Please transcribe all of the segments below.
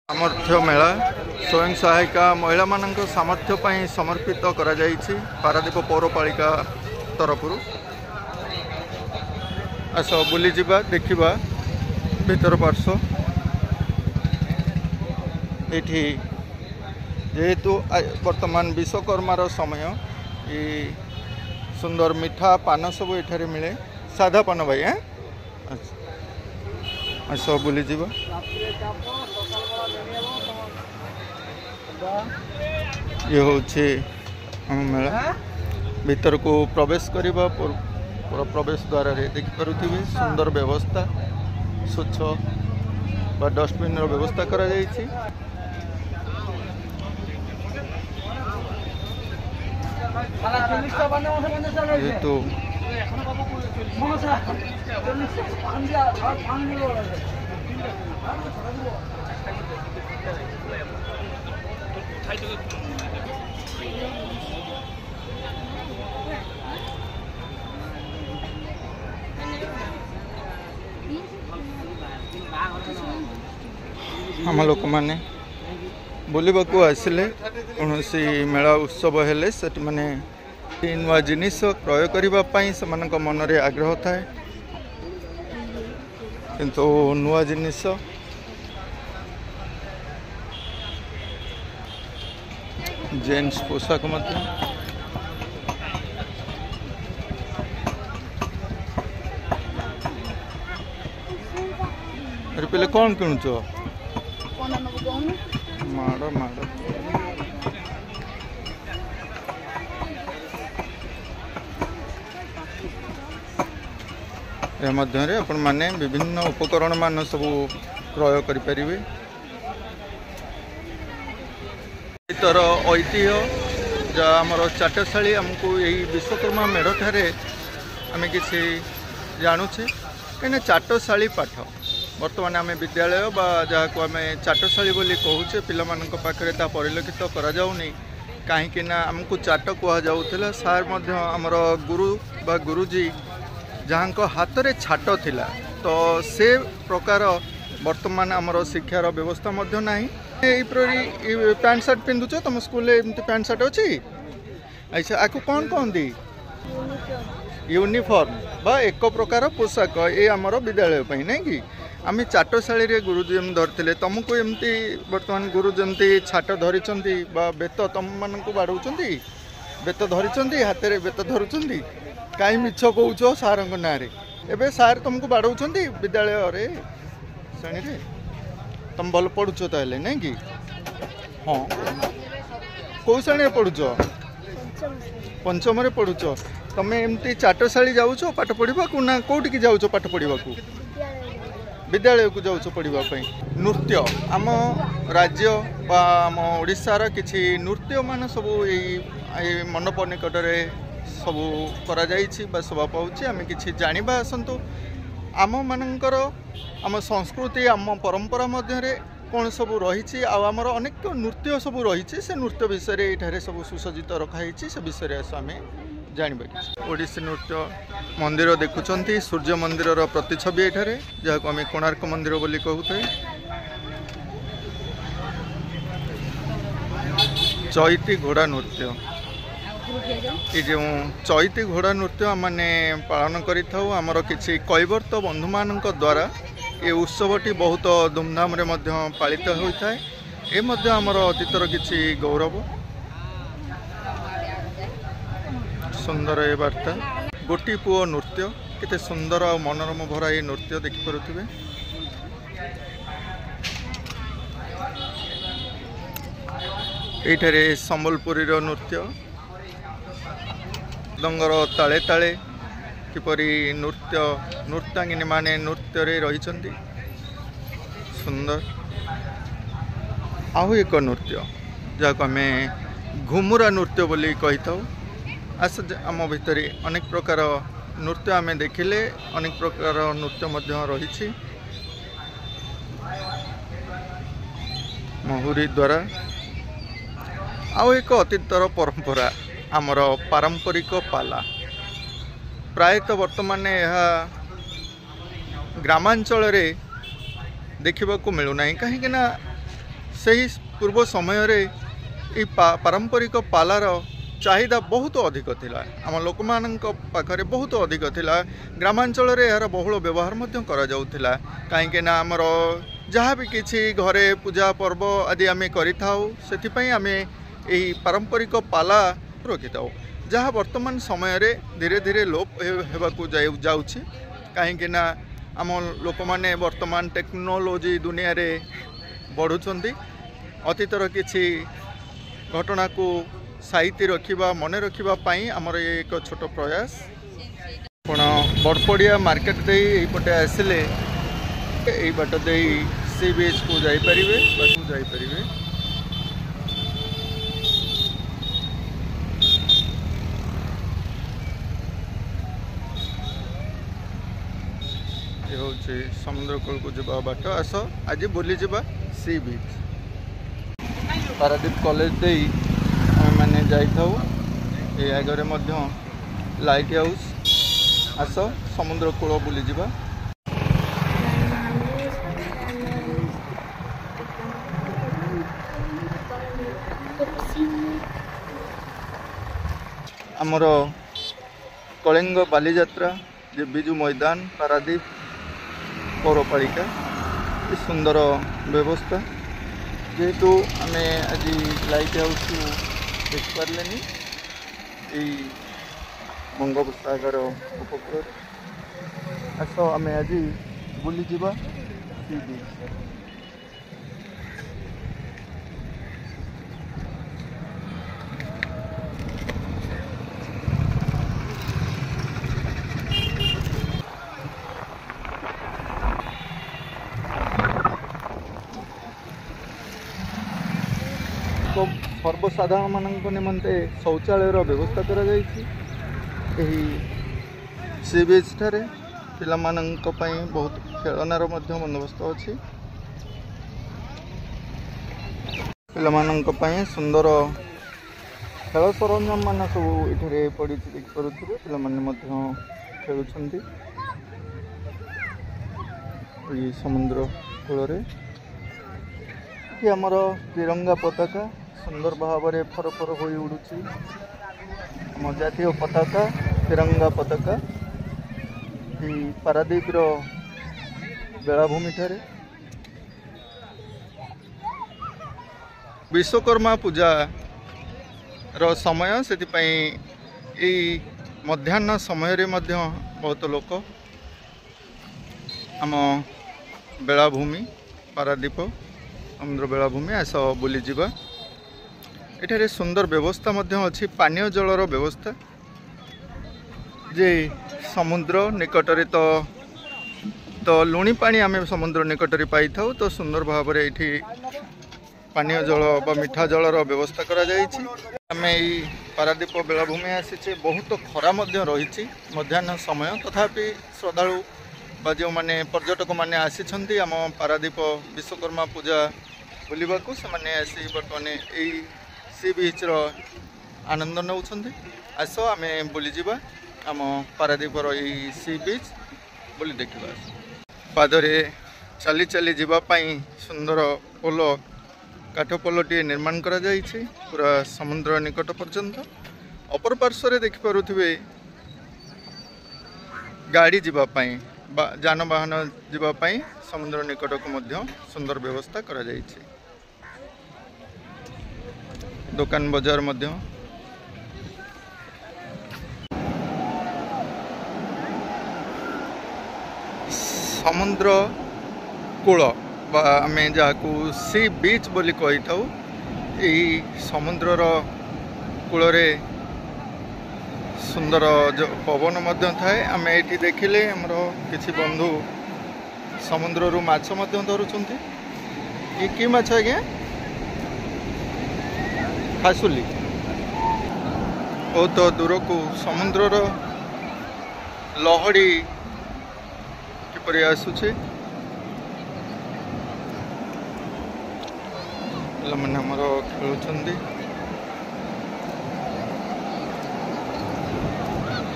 सामर्थ्य मेला स्वयं सहायिका महिला मान सामर्थ्य पर समर्पित करा जाइछि पारादीप पौरपालिका तरफ आस बुली जिबा देखिबा भीतर पार्श्व एठी जेहेतु वर्तमान विश्वकर्मार समय ये सुंदर मिठा पान सब एठारे मिले साधा पान भाई हैं आस बुली जिबा ये होचे मेला भीतर को प्रवेश करबा प्रवेश द्वार रे देखि पारुथिबे सुंदर व्यवस्था स्वच्छ बा डस्टबिन रो व्यवस्था करा जायछि। तो हम लोक मैंने बुलवा को आसिले कौन मेला उत्सव हेले से माने नुआ जिनिस क्रय करने से मन रे आग्रह थाए किंतु नुआ जिनिस जेन्स पोशाक पे कौन किणुच माड़ माड़ या मध्य आपण माने विभिन्न उपकरण मान सब क्रय करें तर ऐतिह्य जहाँ आमर चाटशाली आमको यही विश्वकर्मा मेढ़ ठारे आम कि जानुचे कहीं चाटशाली पाठ बर्तमान आम विद्यालय बा जहाँ को आम चाटशाली बोली कहूचे पिला पाखे ता परिलक्षित करा जाउनी कहीं आमको चाट कहुला सार आमर गुरु बा गुरुजी जहाँ हाथ रे छाट थिला तो से प्रकार वर्तमान आमर शिक्षार व्यवस्था नहीं पैंट सार्ट पिंधुच तुम स्कूल एमती पैंट सार्ट अच्छी अच्छा आपको कौन कहती यूनिफॉर्म बा एक प्रकार पोशाक ये आमर विद्यालय नहीं कि आम चाटशाली गुरुजी धरते तुमको एमती बर्तमान गुरु जमती छाट धरी बेत तुम मान बाड़ौं बेत धरी हाथ में बेत धरुंच कहीं मिछ कौच सार ना एवं सार तुमको बाड़ौं विद्यालय श्रेणी तुम भल पढ़ुच ताले नहीं कि हाँ कौ श्रेणी पढ़ुच पंचम रे पढ़ुच तुम एमती चाटशाली जाऊच पाठ पढ़ा ना कौटी जाऊच पाठ पढ़ा विद्यालय को जाऊच पढ़ापी नृत्य आम राज्य बा आम ओडिशार किछि नृत्य मान सब यही मंडप निकट सब करा जाइछि बा शोभा पाउछि आम किछि जानिबा आसंतु आम मानकर आम संस्कृति आम परंपरा मध्य कौन सब रही आमर अनेक नृत्य सब रही से नृत्य विषय ये सब सुसज्जित रखाई से विषय आम जानवा ओडिसी नृत्य मंदिर देखुंट सूर्य मंदिर प्रतिछवि ये जहाँ को आम कोणार्क मंदिर बोली कहते चैती घोड़ा नृत्य ये जो चैती घोड़ा नृत्य मैंने पालन करमर किसी कैवर्त बंधु मान द्वारा ये उत्सवटी बहुत धूमधाम रे पालित होता है ये आमर अतीतर किसी गौरव सुंदर ये वार्ता गोटी पुओ नृत्य केते सुंदर और मनोरम भरा ये नृत्य देखिपे ये संबलपुरी नृत्य दंगर ताले ताले किपरि नृत्य नृत्यांगिनी माने नृत्य रे रही सुंदर आहु एक नृत्य जहाँ को आम घुमुरा नृत्य बोली कही था आस आम भितर अनेक प्रकार नृत्य आम देखिले अनेक प्रकार नृत्य रही महुरी द्वारा आउ एक अतीतर परंपरा आमर पारंपरिक पाला प्रायतः वर्तमान यह ग्रामांचल देखा मिलूना कहीं सही पूर्व समय रे पारंपरिक पालार चाहिदा बहुत अधिक थिला आम लोक मानक पाखरे बहुत अधिक थिला ग्रामांचल रे यार बहुल व्यवहार मध्य करा जाउथिला काहेकि ना हमर जहाँ भी किसी घरे पूजा पर्व आदि आम करिथाउ सेति पई आमे एही पारंपरिक पाला रखिथाउ जहाँ वर्तमान समय रे धीरे धीरे लोप हेबाकू जाउछि काहेकि ना आम लोक माने वर्तमान टेक्नोलोजी दुनिया रे बढ़ुछंती अतीतर किछि घटना को साइती रखिबा मने रखिबा पाई हमर एक छोट प्रयास आपण बड़पड़िया मार्केट दे एपटे आसिले एई बाट दे सी बीच को जाई परिबे ये होछि समुद्र कूल को जबा बाट आस आज बुली जबा सी बीच पारादीप कॉलेज दे मैंने जाई आगे लाइट हाउस आस समुद्र कूल बुली जिबा आमर कलिंग बालीजात्रा जे बिजू मैदान पारादीप पौरपालिका सुंदर व्यवस्था जेहेतु आम आज लाइट हाउस देख पारे यही बंगोपसागर उपकूल आस आम आज बुली जिबा सी बीच सर्वसाधारण मानक निमंते शौचालय व्यवस्था करा जायछि एही सी बीच ठारे पिला मानक पई बहुत खेलनार मध्य बंदोबस्त अछि पिला मानक पई सुंदर खेल सरंजाम मान सब इठरे पड़ी देख करूथिबे पिला माने मध्य खेलुछंती ई समुद्र कूल रे कि हमर तिरंगा पताका सुंदर भाव में फर हो उड़ुची आम जातीय पताका तिरंगा पताका पारादीप बेलाभूमि ठारे विश्वकर्मा पूजा रो समय से मध्याह्न समय रे मध्य बहुत लोक आम बेलाभूमि पारादीप समुद्र बेलाभूमि आस बुली जिबा एठारे सुंदर व्यवस्था मध्य अच्छी पानीय जलर व्यवस्था जे समुद्र निकटरे तो लुणी पानी आम समुद्र निकटरे पाई थाउ तो सुंदर भाव में ये पानीय जल बा मीठा जलर व्यवस्था करा जायछि आम यही पारादीप बेलाभूमि आसीचे बहुत खरा मध्य रही मध्याह्न समय तथापि श्रद्धालु बा जो माने पर्यटक माने आसी आम पारादीप विश्वकर्मा पूजा बुलवा को से आसी बर्तमान यही सी बीच आनंद नौछंती आस आम बुली जिबा आम पारादीपर यही सी बीच बुली देखा पादरे चली चली जीवाई सुंदर पोल काठ पोलटी निर्माण करा जायछि पूरा समुद्र निकट पर्यंत अपर पार्श्व देखिपे गाड़ी जीवाई जानवाहन जीवाई समुद्र निकट को सुंदर व्यवस्था करा जायछि दुकान बाजार मध्य समुद्र कूल आम जहाँ सी बीच बोली कही था यही समुद्रर कूल सुंदर जो पवन मध्य थाए आम ये देखिले आमर किसी बंधु समुद्र रु माछ मध्य धरुछंती ये कि माछ आज्ञा खासुली बहुत दूर को समुद्रर लहड़ी किपरि आसुचे मैंने आमर खेलुंट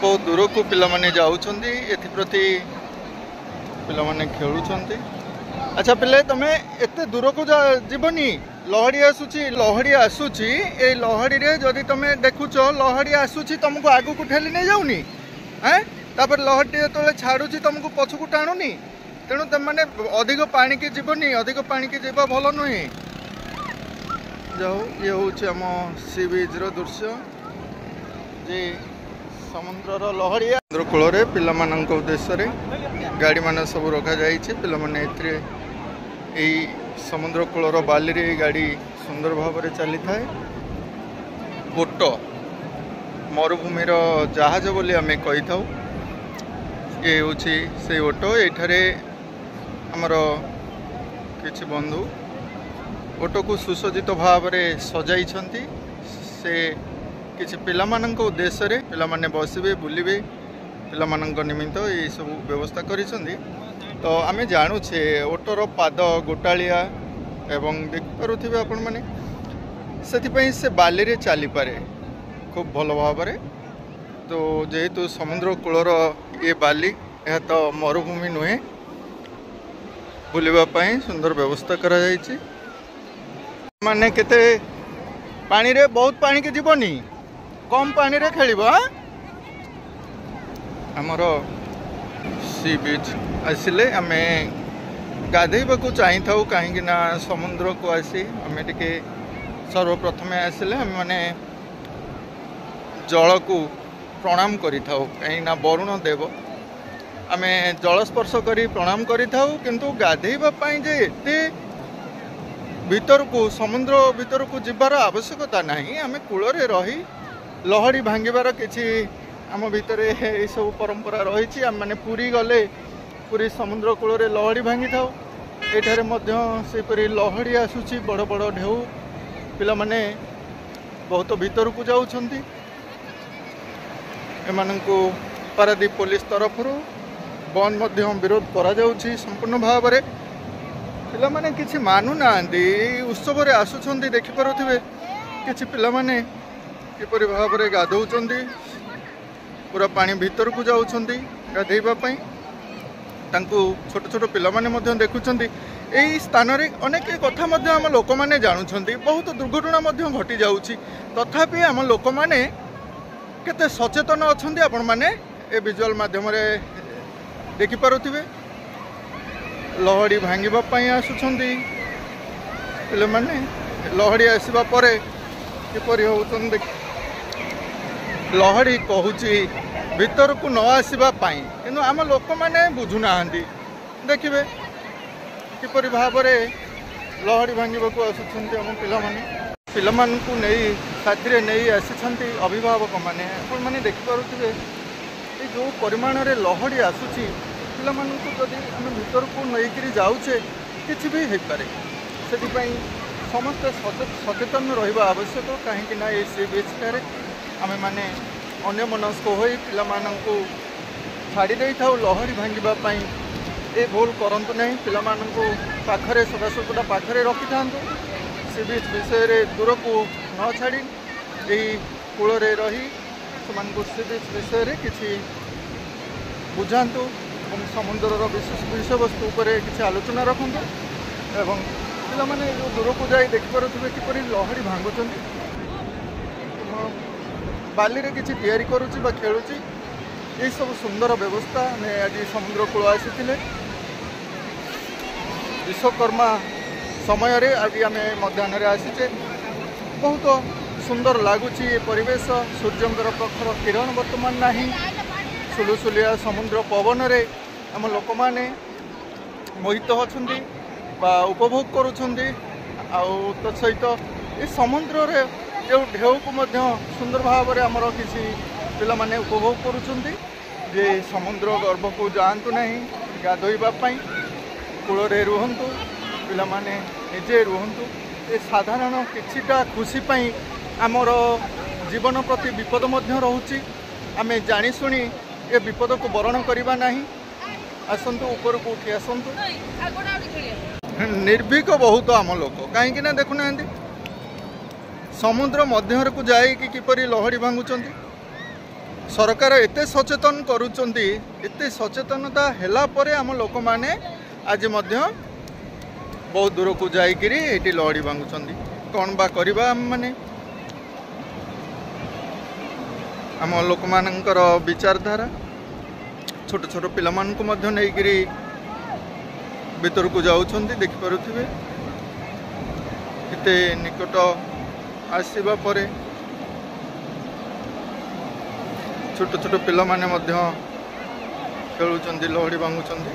बहुत दूर को पिला माने जाउछंती एथिप्रति पिला माने खेलुंट अच्छा पिले तमे एते दूर को जीवनी लहड़ी आसूची ए लहड़ी रे जदि तुम देखुच लहड़ी आसूची तुमको आगू को ठेली नहीं जाऊनी हैं तापर लहड़ी जो छाड़ुची तुमको पछकू टाणुनी तेणु तुम मैंने अधिक पानी की जीवनी अधिक पानी की जीवा भल नुहे जाओ ये हूँ आम सी बीच दृश्य जे समुद्र लहड़िया समुद्र कूल पिला उद्देश्य गाड़ी मान सब रखा पे समुद्र कूलर बाली रे गाड़ी सुंदर भाव चली था ओट मरुभूमिर जहाज बोली आम कही था ये हूँ से ओट ये आमर किसी बंधु ओट को सुसज्जित भाव सजाई से किसी पिला उद्देश्य पिला माने बसबे बुलबे पिला निमित्त ये सब व्यवस्था करिसेंती तो आम जानुचे ओटर पाद गोटालिया एवं देखिपे आपण मैंने से बाली रे चली पारे खूब भल भाव तो जेहेतु समुद्र कूलर ये बाली यह तो मरुभूमि नुहे बुलवाई सुंदर व्यवस्था करा जायछि माने केते पानी रे बहुत पानी के जीवनी कम पानी रे खेलिबो हमर सी बीच आसिले आमे गाधेबा को चाहि था कहीं समुद्र को आसी आम टे सर्वप्रथम आसिले आम मैंने जल को प्रणाम करि थाउ कहीं वरुण देव आम जल स्पर्श करी प्रणाम करि थाउ किंतु गाधेबा पई जे एते भीतर को समुद्र भीतर को जीवार आवश्यकता नहीं आम कूल रही लहड़ी भांगार किसी आम भितर ये सब परंपरा रही आम मैंने पुरी गले पुरी समुद्र कूल लहड़ी भांगी था ये लहड़ी आसूची बड़ बड़ ढेउ पिला माने बहुत भीतर को जाउछंती एमानंकु पारादीप पुलिस तरफ बंद मध्य विरोध करा जाउछि संपूर्ण भाव में पिला माने किछि मानु नांदी उत्सव रे आसुछंती देखि पारुथिबे किछि पिला माने किपरि भाव में गाधौछंती पूरा पानी भीतर को जाउछंती गाधेबा पई तांकु छोट छोट पिला माने मध्य देखुछंती एई स्थान रे अनेक कथा मध्य आम लोक माने जानुछंती बहुत दुर्घटना मध्य घटी जाउछि तथापि आम लोक माने केते सचेतन अछंती आपण माने ए विजुअल माध्यम रे देखि पारुथिबे लहड़ी भांगिबा पई आसुछंती पिला माने लहड़ी आसीबा परे किपरि होउछन देख लहड़ी कहूची भीतर को न आसवा कि आम लोक मैंने बुझुना देखिए किपरि भाव लहड़ी भांगा को आसुँच आम पिला नहीं साथी नहीं आसी अभिभावक मैंने मैंने देखिपे जो परिमाण रे लहड़ी आसूची पिला जदि आम भीतर को नहीं जाऊे किसी भी हो पारे से समस्त सचेतन रहा आवश्यक कहीं सी बीच आम मैंने अन्य मनस्क हो पिलामानंकु छाड़ी दे था लहड़ी भांगापी ये भूल करंतु नहीं पिलामानंकु पाखरे सदासुदा पाखरे रखि था सी बीच विषय दूर को न छाड़ी यही कूल रही सी बीच विषय किसी बुझातु समुद्र विषय वस्तु किसी आलोचना रखु एवं पिला माने जो दूर को जाई देखिपे किपरि लहड़ी भांगुचंती बाली रे किसी तैयारी करुच्ची खेलुची ये सब सुंदर व्यवस्था आज समुद्र कूल आसी विश्वकर्मा समय रे आज आम मध्याह्न आसीचे बहुत सुंदर लगुच ये परिवेश सूर्यंकर प्रखर किरण बर्तमान नहीं सुलुसुलिया समुद्र पवन रे आम लोक मैंने मोहित होछंती बा उपभोग करुछंती सहित ये समुद्र रे जो ढेउ को मध्य सुंदर भाव में आमर किसी पिला माने उपभोग करुछंती जे समुद्र गर्भ को जातु नहीं गाधोइबापी कूल रुहतु पिला माने निजे रुहतु ये साधारण किछिटा खुशी पाई आमर जीवन प्रति विपद मध्य रहुची आमे जानी सुनी ये विपद को वरण करवा नहीं आसतु ऊपर को उठी आसतु निर्भीक बहुत आम लोक कहीं देखुना समुद्र मध्य को जाई किपरि लहड़ी भांगुचंती सरकार एते सचेतन करुचंती एते सचेतनता हैला परे आम लोक माने आज मध्य बहुत दूर को जाइकिरी ये लहड़ी भांगुंट कौन बा करवा आम मैंने आम लोक मानकर विचारधारा छोट छोट पिला मानकु मध्य नहींकरी भीतर को जाउछंती देखिपारुथिबे केते निकट आसीबा परे छोट छोट पिला माने मध्य खेलुचंती लहड़ी भांगुचंती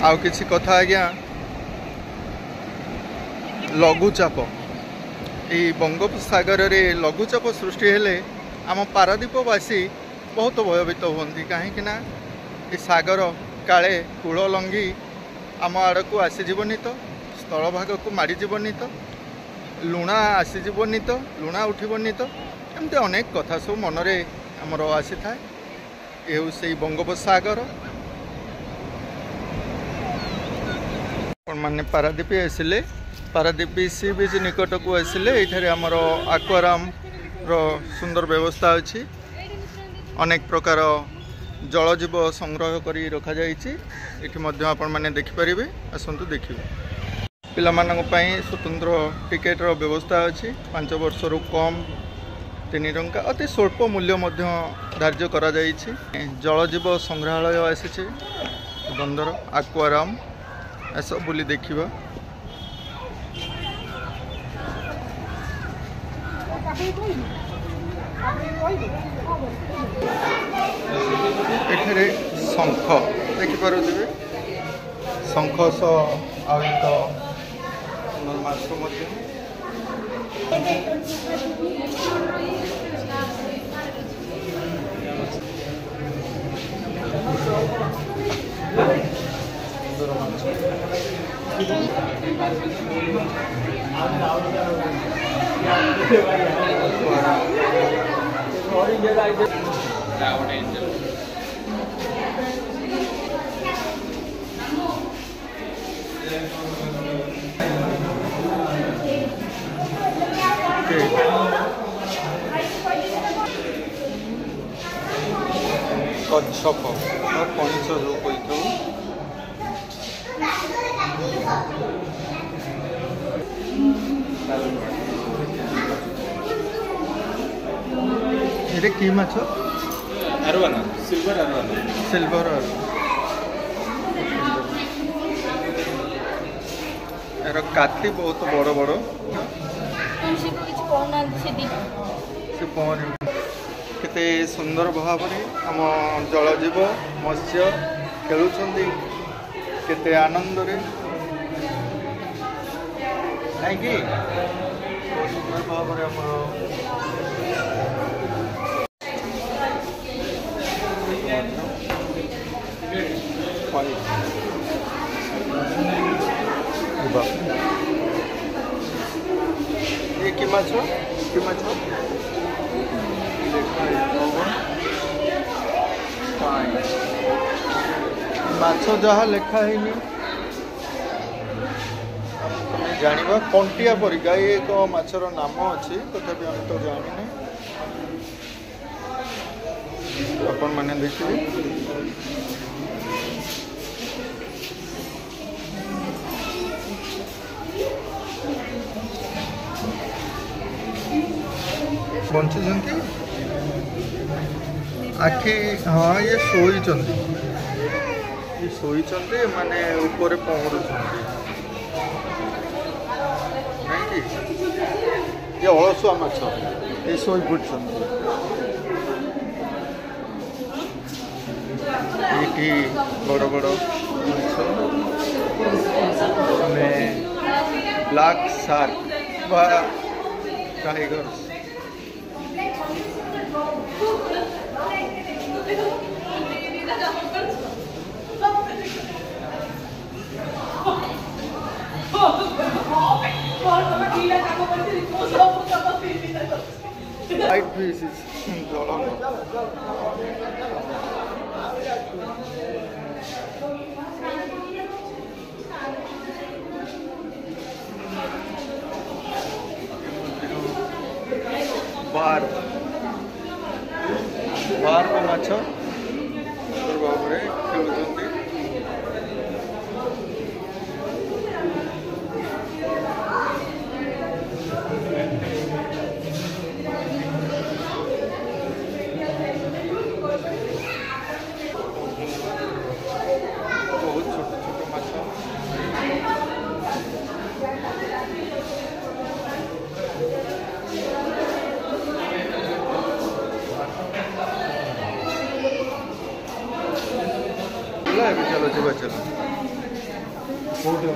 आउ किछि कथा आज्ञा लघुचाप ये बंगोपसागर रे लघुचाप सृष्टि हेले आम पारादीपवासी बहुत भयभीत होती कहीं ये सागर काले कूल लंघी आम आड़ को आसीजनी तो स्थल भाग को माड़ीजनी तो लुणा आसीजनी तो लुणा उठबनी तो एमती अनेक कथा सब मनरे आमर आसी था ये से बंगोपसागर माने पारादीप आसिले पारादीप सी बीच निकट को आसिले ये आमर आक्वाराम रो सुंदर व्यवस्था अच्छी अनेक प्रकार जलजीव संग्रह करी रखा जाइछि एठी मध्य आपण माने देखि परिबे आसंतु देखिबे पिला मानक पई स्वतंत्र टिकेट रो व्यवस्था अच्छी 5 वर्ष रु कम 3 टंका अति स्वल्प मूल्य मध्य धार्य करा जाइछि जलजीव संग्रहालय आसीछि बंदर आक्वाराम ऐसा बुली देखिबा एठरे शंख देखिपारुथिबे शंख सह आ एक माछ मध्य कच्छप कईस जो कही ये कि माछ अरवाना सिल्वर अरवाना सिल्वर यार काती बहुत बड़ बड़ से पहर केते सुंदर भाव आम जलजीव मत्स्य खेलुंट केते आनंद रे नहीं कि बहुत सुंदर भाव ये कि माछ माछ जहाँ लिखाही तुम्हें जाना कंटिया परिका ये एक माछर नाम अच्छी तथापि हम तो जानी अपन मैंने देखिए बंचुंट आखि हाँ ये शोचंती माने ऊपर पहरुंट ये अलसुआ माछ ये शोई पड़छन ये बड़ बड़ माछ ब्लैक शार्क बा टाइगर्स White fish is बार में माछ ଏବେ ଚାଲ ଯିବା ଚାଲ। କୋଉଠି